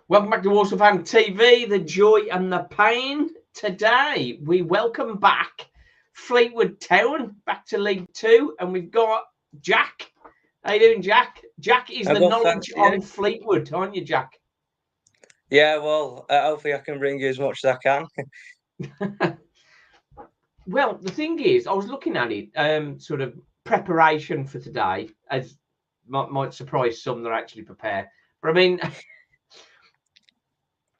Welcome back to Walsall Fan TV, the joy and the pain. Today, we welcome back Fleetwood Town back to League Two, and we've got Jack. How you doing, Jack? Jack is the knowledge on Fleetwood, aren't you, Jack? Yeah, well, hopefully I can bring you as much as I can. Well, the thing is, I was looking at it, sort of preparation for today, as might surprise some that actually prepare. But I mean,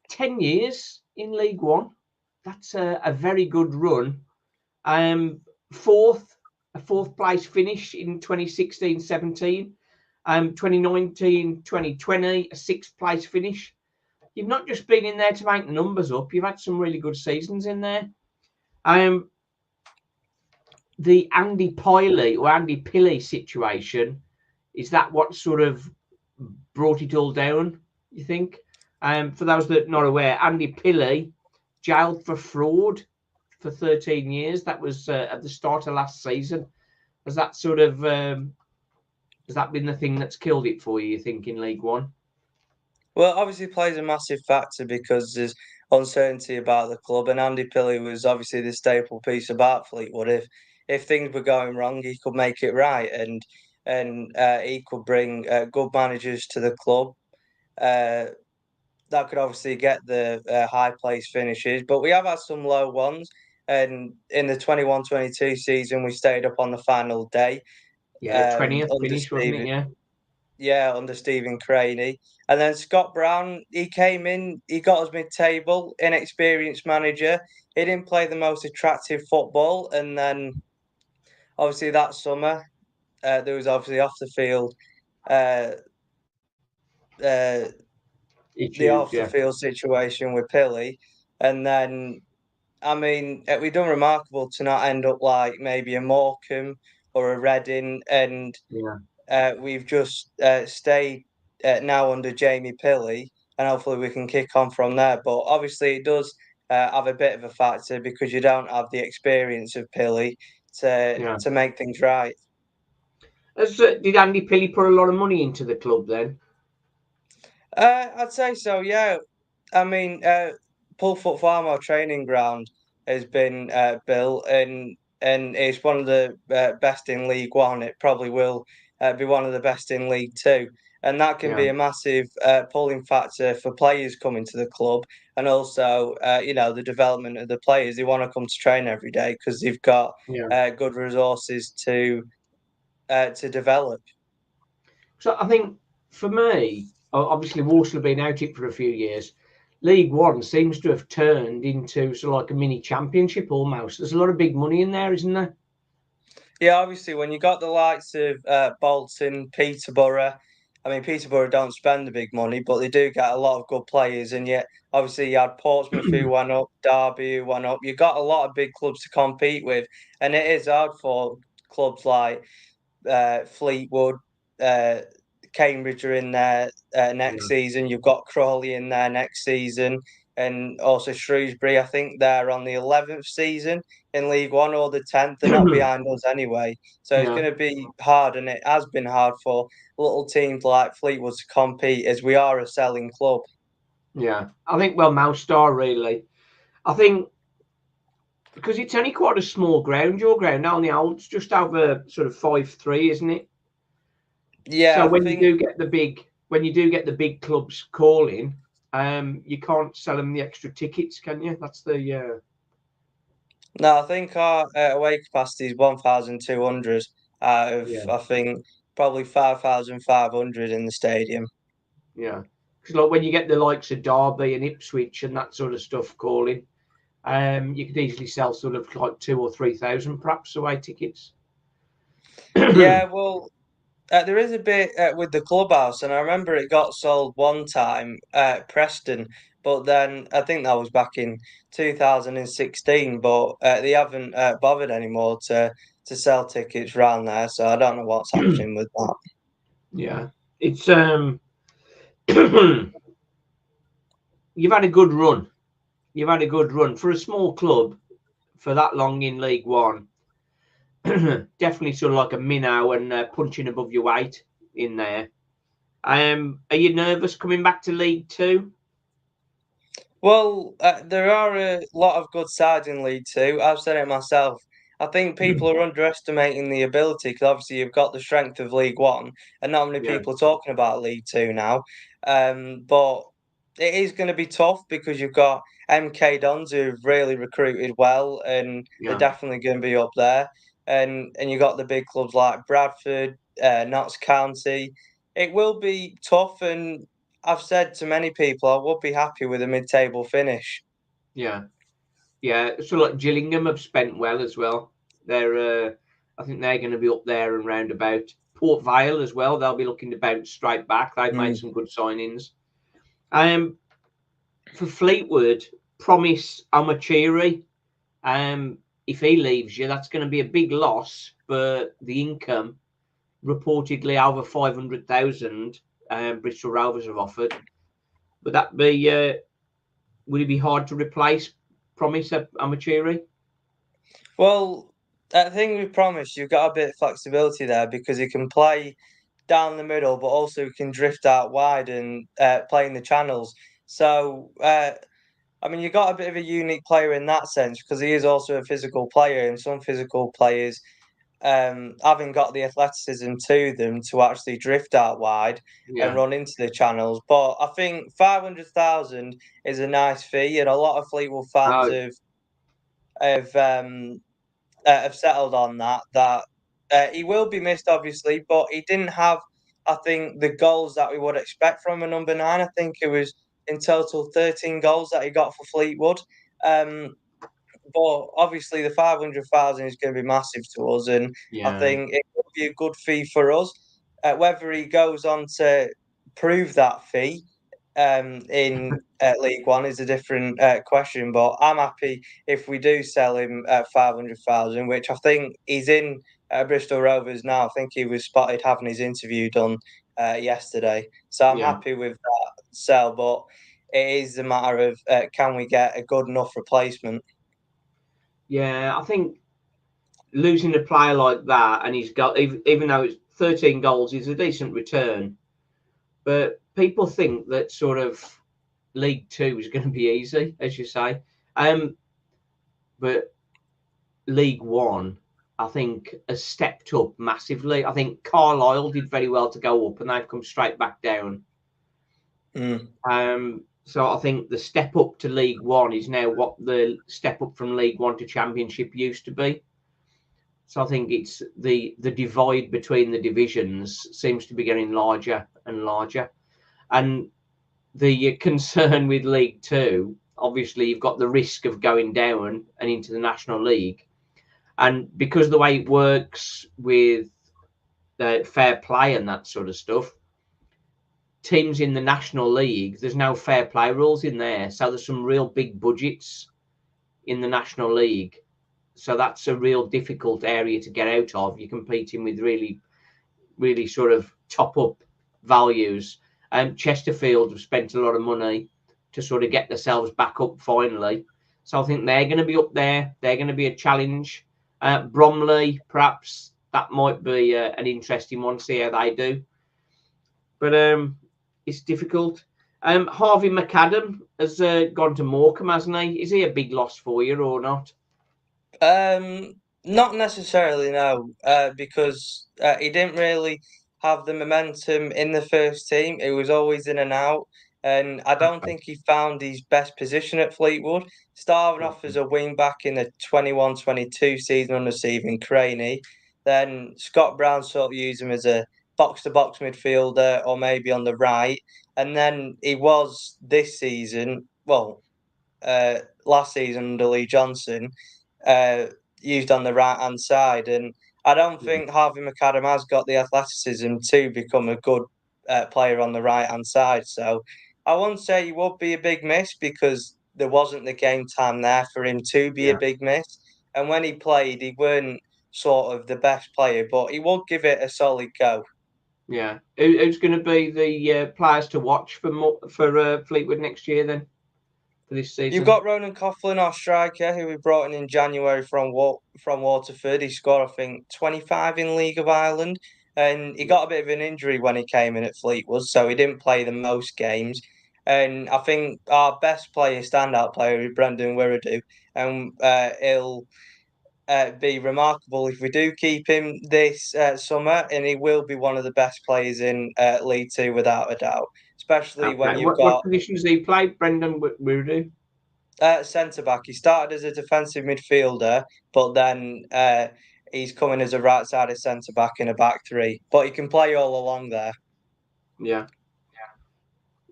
10 years in League One. That's a very good run. Fourth place finish in 2016-17. 2019-2020, a sixth place finish. You've not just been in there to make numbers up. You've had some really good seasons in there. The Andy Pilley situation, is that what sort of brought it all down, you think? For those that are not aware, Andy Pilley jailed for fraud for 13 years. That was at the start of last season. Has that sort of has that been the thing that's killed it for you think, in League One? Well, obviously plays a massive factor because there's uncertainty about the club, and Andy Pilley was obviously the staple piece about Fleetwood. If things were going wrong, he could make it right, and he could bring good managers to the club. That could obviously get the high place finishes, but we have had some low ones. And in the 21-22 season, we stayed up on the final day. Yeah, 20th finish, wasn't it? Yeah. Yeah, under Stephen Craney. And then Scott Brown, he came in, he got us mid-table, inexperienced manager. He didn't play the most attractive football. And then, obviously, that summer, there was obviously off the field the off the field situation with Pilley, and then I mean we've done remarkable to not end up like maybe a Morecambe or a Reading, and we've just stayed now under Jamie Pilley, and hopefully we can kick on from there. But obviously it does have a bit of a factor because you don't have the experience of Pilley to make things right. Did Andy Pilley put a lot of money into the club then? I'd say so, yeah. I mean, Pulfoot Farm, our training ground, has been built, and it's one of the best in League One. It probably will be one of the best in League Two, and that can be a massive pulling factor for players coming to the club, and also, the development of the players. They want to come to train every day because they've got good resources to develop. So I think for me, obviously Walsall have been out it for a few years. League One seems to have turned into sort of like a mini championship almost. There's a lot of big money in there, isn't there? Yeah, obviously when you got the likes of Bolton, Peterborough. I mean, Peterborough don't spend the big money, but they do get a lot of good players. And yet, obviously, you had Portsmouth who went up, Derby who went up. You got a lot of big clubs to compete with, and it is hard for clubs like Fleetwood, Cambridge are in there next season. You've got Crawley in there next season, and also Shrewsbury. I think they're on the 11th season in League One or the 10th. They're not behind us anyway, so it's going to be hard, and it has been hard for little teams like Fleetwood to compete, as we are a selling club. Yeah, I think Moustar really. I think because it's only quite a small ground, your ground now on the Olds, just over sort of 5-3, isn't it? Yeah. So when you do get the big clubs calling, you can't sell them the extra tickets, can you? That's the. No, I think our away capacity is 1,200 out of I think probably 5,500 in the stadium. Yeah, because like when you get the likes of Derby and Ipswich and that sort of stuff calling, you could easily sell sort of like 2,000 or 3,000 perhaps away tickets. Yeah, well, there is a bit with the clubhouse, and I remember it got sold one time at Preston, but then I think that was back in 2016. But they haven't bothered anymore to sell tickets around there, so I don't know what's happening with that. Yeah, it's you've had a good run. You've had a good run for a small club for that long in League One. Definitely sort of like a minnow and punching above your weight in there. Are you nervous coming back to League Two? Well, there are a lot of good sides in League Two. I've said it myself. I think people are underestimating the ability because obviously you've got the strength of League One, and not many Yeah, people are talking about League Two now. But it is going to be tough because you've got MK Dons who've really recruited well, and they're yeah. definitely going to be up there. And you got the big clubs like Bradford, Notts County. It will be tough, and I've said to many people I would be happy with a mid-table finish. Yeah, yeah. So like Gillingham have spent well as well. I think they're going to be up there and round about. Port Vale as well. They'll be looking to bounce straight back. They've made Mm. some good signings. Um, for Fleetwood, Promise Amachiri. If he leaves you, that's going to be a big loss. But the income, reportedly over 500,000, Bristol Rovers have offered. Would that be? Would it be hard to replace Promise Amachiri? Well, I think we promised you've got a bit of flexibility there because he can play down the middle, but also can drift out wide and play in the channels. So, I mean, you've got a bit of a unique player in that sense because he is also a physical player, and some physical players haven't got the athleticism to them to actually drift out wide and Yeah. run into the channels. But I think 500,000 is a nice fee, and a lot of Fleetwood fans Oh, have um, have settled on that. That he will be missed, obviously, but he didn't have, I think, the goals that we would expect from a number nine. I think it was in total 13 goals that he got for Fleetwood. Um, but obviously, the 500,000 is going to be massive to us, and I yeah, think it will be a good fee for us. Whether he goes on to prove that fee in League One is a different question. But I'm happy if we do sell him at 500,000, which I think he's in Bristol Rovers now. I think he was spotted having his interview done yesterday, so I'm yeah, happy with that sell. But it is a matter of can we get a good enough replacement? yeah. I think losing a player like that, and he's got even though it's 13 goals, is a decent return. But people think that sort of League Two is going to be easy, as you say. Um, but League One, I think, has stepped up massively. I think Carlisle did very well to go up, and they've come straight back down. Mm. So I think the step up to League One is now what the step up from League One to Championship used to be. So I think it's the divide between the divisions seems to be getting larger and larger. And the concern with League Two, obviously, you've got the risk of going down and into the National League. And because the way it works with the fair play and that sort of stuff, teams in the National League, there's no fair play rules in there. So there's some real big budgets in the National League. So that's a real difficult area to get out of. You're competing with really, really sort of top up values. Chesterfield have spent a lot of money to sort of get themselves back up finally. So I think they're going to be up there. They're going to be a challenge. Bromley, perhaps that might be an interesting one. See how they do. But it's difficult. Harvey McAdam has gone to Morecambe, hasn't he? Is he a big loss for you or not? Um, Not necessarily, no, because he didn't really have the momentum in the first team. He was always in and out, and I don't Okay. think he found his best position at Fleetwood. Starting off as a wing back in the 21-22 season under Stephen Craney, then Scott Brown sort of used him as a box-to-box midfielder or maybe on the right, and then he was this season, well, last season under Lee Johnson, uh, used on the right hand side. And I don't Yeah. think Harvey McAdam has got the athleticism to become a good player on the right hand side. So I won't say he would be a big miss because there wasn't the game time there for him to be a Yeah. big miss. And when he played, he weren't sort of the best player, but he would give it a solid go. Yeah. Who's going to be the players to watch for Fleetwood next year then for this You've season? got Ronan Coughlin, our striker, who we brought in January from Waterford. He scored, I think, 25 in League of Ireland, and he Yeah. got a bit of an injury when he came in at Fleetwood, so he didn't play the most games. And I think our best player, standout player, is Brendan Wirradu, and he'll be remarkable if we do keep him this summer, and he will be one of the best players in League Two without a doubt. Especially when Okay. you've What got positions do he play, Brendan Wirudu? centre back. He started as a defensive midfielder, but then he's coming as a right-sided centre back in a back three. But he can play all along there. Yeah.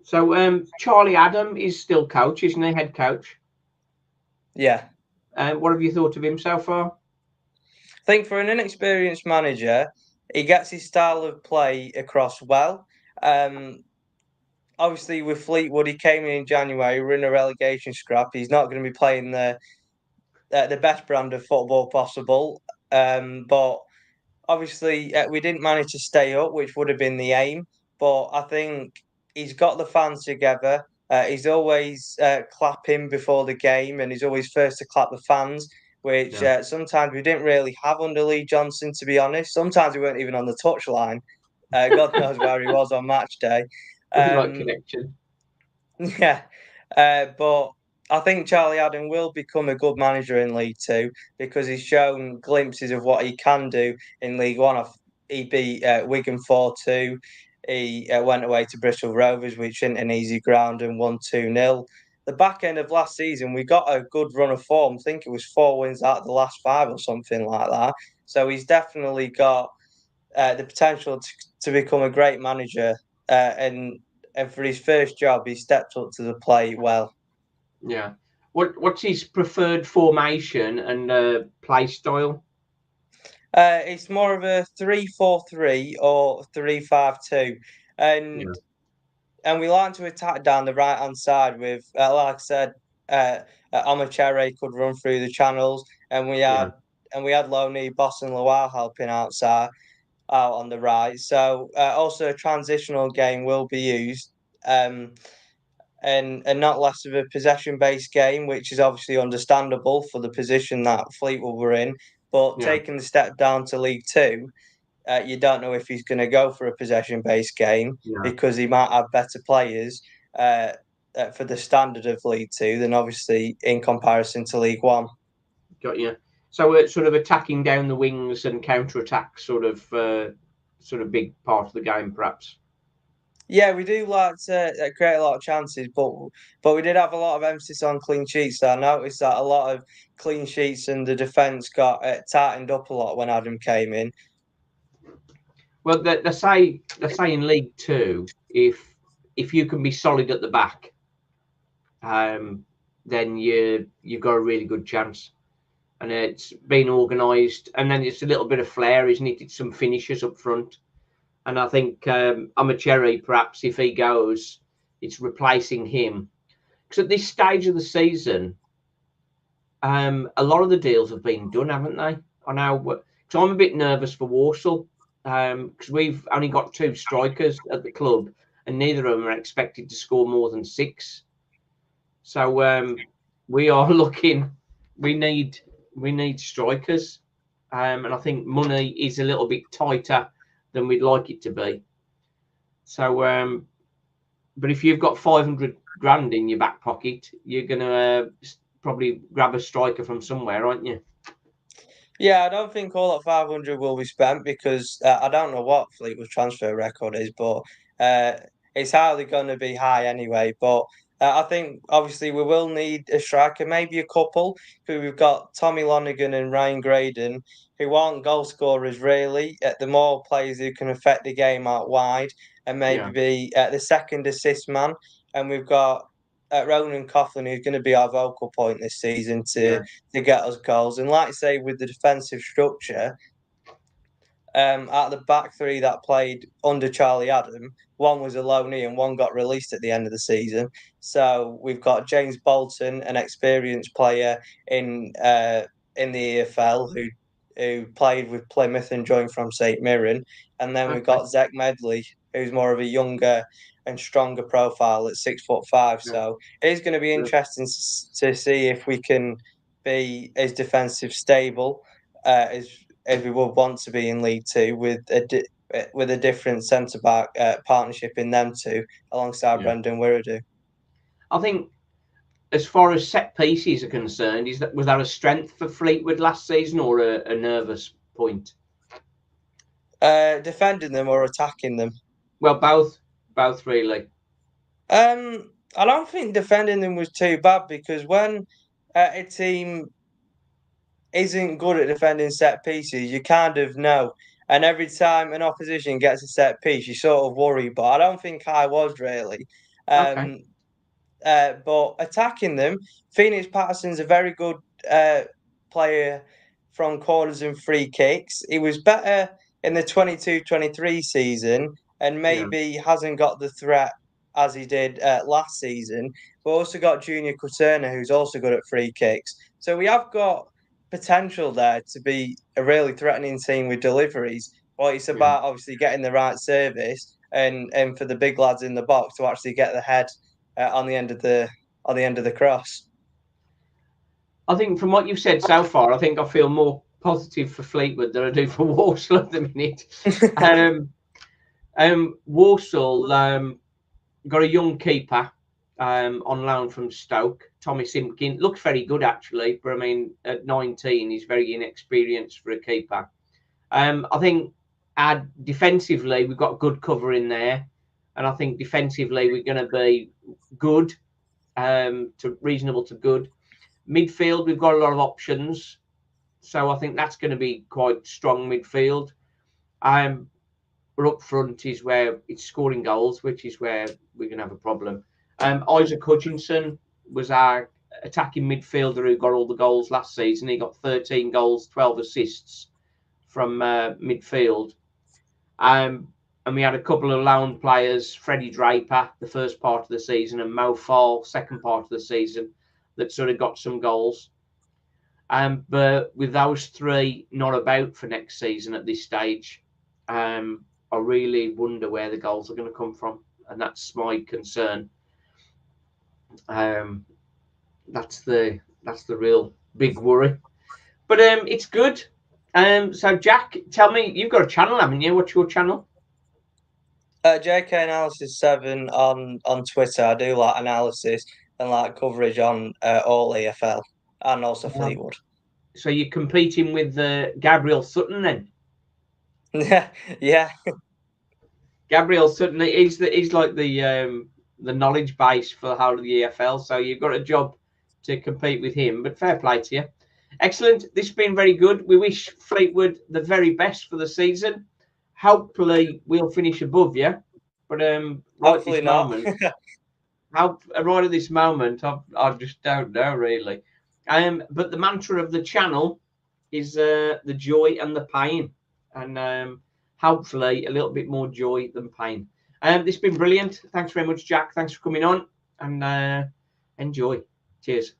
So Charlie Adam is still coach, isn't he? Head coach. Yeah. What have you thought of him so far? I think for an inexperienced manager, he gets his style of play across well. Um, Obviously, with Fleetwood, he came in January. We're in a relegation scrap. He's not going to be playing the best brand of football possible. But obviously, we didn't manage to stay up, which would have been the aim. But I think he's got the fans together. He's always clapping before the game, and he's always first to clap the fans, which Yeah. sometimes we didn't really have under Lee Johnson, to be honest. Sometimes we weren't even on the touchline. God knows where he was on match day. Like Um, connection. yeah, but I think Charlie Adam will become a good manager in League Two because he's shown glimpses of what he can do in League One. He beat Wigan 4-2. He went away to Bristol Rovers, which isn't an easy ground, and won 2-0. The back end of last season, we got a good run of form. I think it was 4 wins out of the last 5 or something like that. So he's definitely got the potential to become a great manager. And for his first job, he stepped up to the plate well. Yeah. What's his preferred formation and play style? It's more of a 3-4-3 or 3-5-2, Yeah. and we like to attack down the right hand side with, like I said, uh, Amachere could run through the channels, and Yeah. we had Loney, Boss, and Lawal helping outside out on the right. So also a transitional game will be used. Um, and not less of a possession based game, which is obviously understandable for the position that Fleetwood were in. But Yeah. taking the step down to League Two, you don't know if he's going to go for a possession based game Yeah. because he might have better players for the standard of League Two than obviously in comparison to League One. Got you. So sort of attacking down the wings and counter attack, sort of big part of the game, perhaps. Yeah, we do like to create a lot of chances, but we did have a lot of emphasis on clean sheets. So I noticed that a lot of clean sheets and the defence got tightened up a lot when Adam came in. Well, they say in League Two, if you can be solid at the back, then you've got a really good chance. And it's been organised, and then it's a little bit of flair, isn't it? It's some finishers up front, and I think Amachere, perhaps if he goes, it's replacing him. Because at this stage of the season, a lot of the deals have been done, haven't they? I know, because I'm a bit nervous for Walsall, because we've only got 2 strikers at the club, and neither of them are expected to score more than 6. So we are looking. We need strikers, and I think money is a little bit tighter than we'd like it to be. So, but if you've got 500 grand in your back pocket, you're gonna probably grab a striker from somewhere, aren't you? Yeah, I don't think all that 500 will be spent because I don't know what Fleetwood's transfer record is, but uh, it's hardly going to be high anyway. But I think obviously we will need a striker, maybe a couple. Because we've got Tommy Lonergan and Ryan Graydon, who aren't goal scorers really. The more players who can affect the game out wide and maybe Yeah, be the second assist man. And we've got Ronan Coughlin, who's going to be our vocal point this season yeah, to get us goals. And like I say, with the defensive structure, out of the back three that played under Charlie Adam, one was a loanee and one got released at the end of the season. So we've got James Bolton, an experienced player in the EFL who played with Plymouth and joined from St Mirren, and then we've okay, got Zach Medley, who's more of a younger and stronger profile at 6'5". yeah, So it is going to be yeah, interesting to see if we can be as defensive stable as we would want to be in League Two with a different centre back partnership in them two alongside yeah. Brendan Wirradu. I think as far as set pieces are concerned, was that a strength for Fleetwood last season or a nervous point? Defending them or attacking them? Well, both really. I don't think defending them was too bad because when a team isn't good at defending set pieces, you kind of know. And every time an opposition gets a set piece, you sort of worry. But I don't think I was really. Okay. Um, but attacking them, Phoenix Patterson's a very good player from corners and free kicks. He was better in the 22-23 season and Yeah. maybe hasn't got the threat as he did last season. But also got Junior Quaterna, who's also good at free kicks. So we have got potential there to be a really threatening team with deliveries. But it's about obviously getting the right service and for the big lads in the box to actually get the head on the end of the cross. I think from what you've said so far, I think I feel more positive for Fleetwood than I do for Walsall at the minute. Walsall got a young keeper on loan from Stoke, Tommy Simpkin. Looks very good actually, but I mean at 19 he's very inexperienced for a keeper. I think defensively we've got good cover in there, and I think defensively we're going to be good, to reasonable to good. Midfield we've got a lot of options, so I think that's going to be quite strong midfield. But up front is where it's scoring goals, which is where we're going to have a problem. Isaac Hutchinson was our attacking midfielder who got all the goals last season. He got 13 goals, 12 assists from midfield. And we had a couple of loan players, Freddie Draper, the first part of the season, and Mo Fall, second part of the season, that sort of got some goals. But with those three not about for next season at this stage, I really wonder where the goals are going to come from, and that's my concern. That's the real big worry. But it's good. So Jack, tell me, you've got a channel, haven't you? What's your channel? JK Analysis 7 on Twitter. I do like analysis and like coverage on all EFL and also Fleetwood. So you're competing with Gabriel Sutton then? Yeah. Gabriel Sutton, he's like the knowledge base for the whole of the EFL. So you've got a job to compete with him. But fair play to you. Excellent. This has been very good. We wish Fleetwood the very best for the season. Hopefully we'll finish above you. But hopefully not. Right at this moment, I just don't know really. But the mantra of the channel is the joy and the pain, and hopefully a little bit more joy than pain. This has been brilliant. Thanks very much, Jack. Thanks for coming on, and enjoy. Cheers.